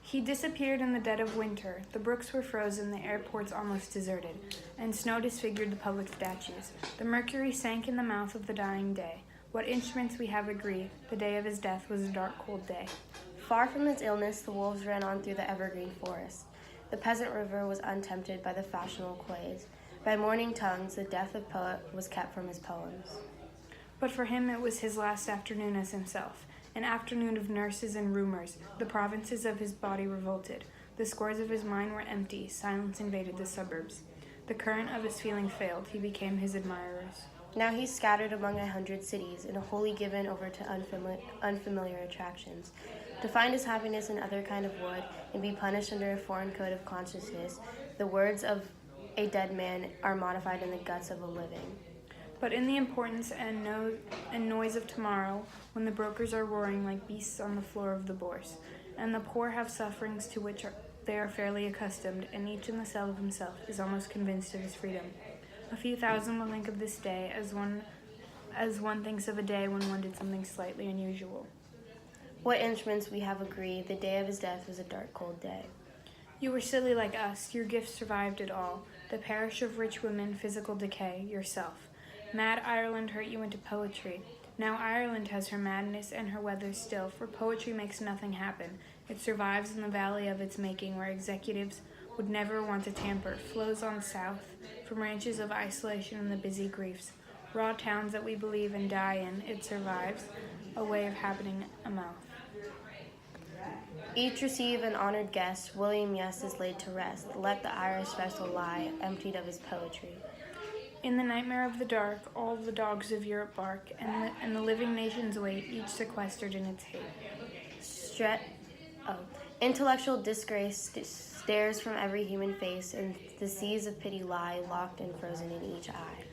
He disappeared in the dead of winter. The brooks were frozen, the airports almost deserted, and snow disfigured the public statues. The mercury sank in the mouth of the dying day. What instruments we have agree, the day of his death was a dark, cold day. Far from his illness, the wolves ran on through the evergreen forest. The peasant river was untempted by the fashionable quays. By morning tongues, the death of poet was kept from his poems. But for him it was his last afternoon as himself. An afternoon of nurses and rumors. The provinces of his body revolted. The squares of his mind were empty. Silence invaded the suburbs. The current of his feeling failed. He became his admirers. Now he's scattered among 100 cities and wholly given over to unfamiliar attractions. To find his happiness in other kind of wood and be punished under a foreign code of consciousness, the words of a dead man are modified in the guts of a living. But in the importance and noise of tomorrow, when the brokers are roaring like beasts on the floor of the bourse, and the poor have sufferings to which they are fairly accustomed, and each in the cell of himself is almost convinced of his freedom. A few thousand will think of this day as one thinks of a day when one did something slightly unusual. What instruments we have agree, the day of his death was a dark, cold day. You were silly like us, your gifts survived it all. The parish of rich women, physical decay, yourself. Mad Ireland hurt you into poetry. Now Ireland has her madness and her weather still, for poetry makes nothing happen. It survives in the valley of its making, where executives would never want to tamper, flows on south, from ranches of isolation and the busy griefs. Raw towns that we believe and die in, it survives, a way of happening a mouth. Each receive an honored guest, William Yes is laid to rest. Let the Irish vessel lie, emptied of his poetry. In the nightmare of the dark, all the dogs of Europe bark, and the living nations wait, each sequestered in its hate. Intellectual disgrace stares from every human face, and the seas of pity lie, locked and frozen in each eye.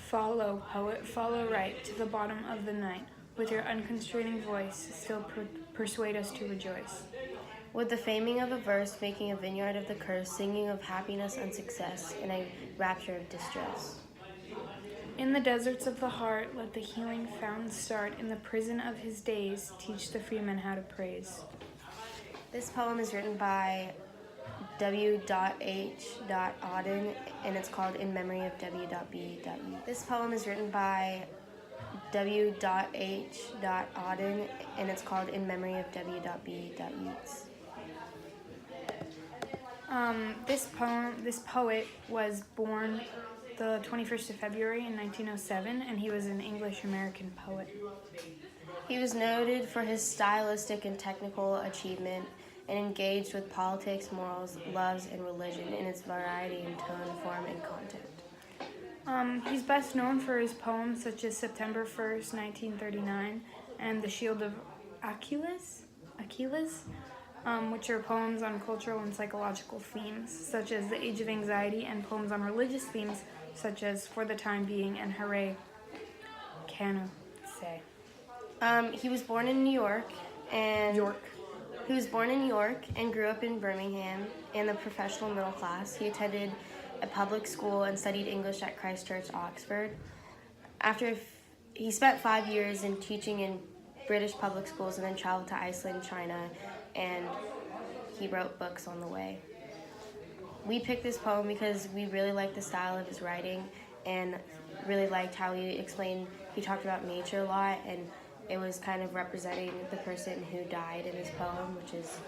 Follow, poet, follow right, to the bottom of the night. With your unconstraining voice, still persuade us to rejoice. With the faming of a verse, making a vineyard of the curse, singing of happiness and success, in a rapture of distress. In the deserts of the heart, let the healing fountain start. In the prison of his days, teach the freemen how to praise. This poem is written by W.H. Auden, and it's called In Memory of W.B. This poem is written by W.H. Auden, and it's called In Memory of W.B. Yeats. This poet was born the 21st of February in 1907, and he was an English-American poet. He was noted for his stylistic and technical achievement and engaged with politics, morals, loves, and religion in its variety in tone, form, and content. He's best known for his poems such as September 1st, 1939, and The Shield of Achilles, which are poems on cultural and psychological themes, such as The Age of Anxiety, and poems on religious themes, such as For the Time Being and Hooray, Canu Say. He was born in New York, and He was born in New York and grew up in Birmingham in the professional middle class. He attended a public school and studied English at Christ Church, Oxford. He spent 5 years in teaching in British public schools and then traveled to Iceland, China, and he wrote books on the way. We picked this poem because we really liked the style of his writing and really liked how he talked about nature a lot, and it was kind of representing the person who died in his poem, which is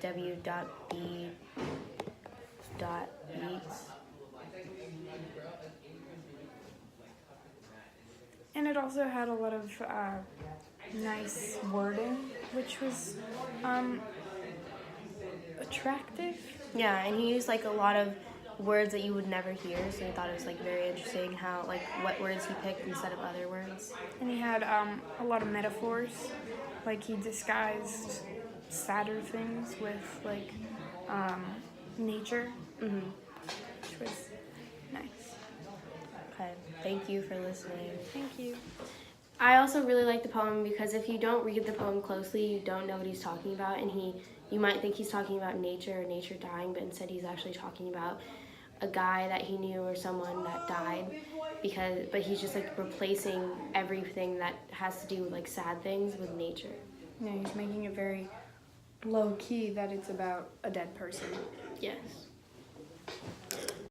W.B. Yeats. And it also had a lot of nice wording, which was attractive. Yeah, and he used a lot of words that you would never hear, so I thought it was very interesting how what words he picked instead of other words. And he had a lot of metaphors, he disguised sadder things with nature, which was nice. Okay, thank you for listening. Thank you. I also really like the poem because if you don't read the poem closely, you don't know what he's talking about, and you might think he's talking about nature or nature dying, but instead he's actually talking about a guy that he knew or someone that died, but he's just replacing everything that has to do with sad things with nature. Yeah, he's making it very low key that it's about a dead person. Yes.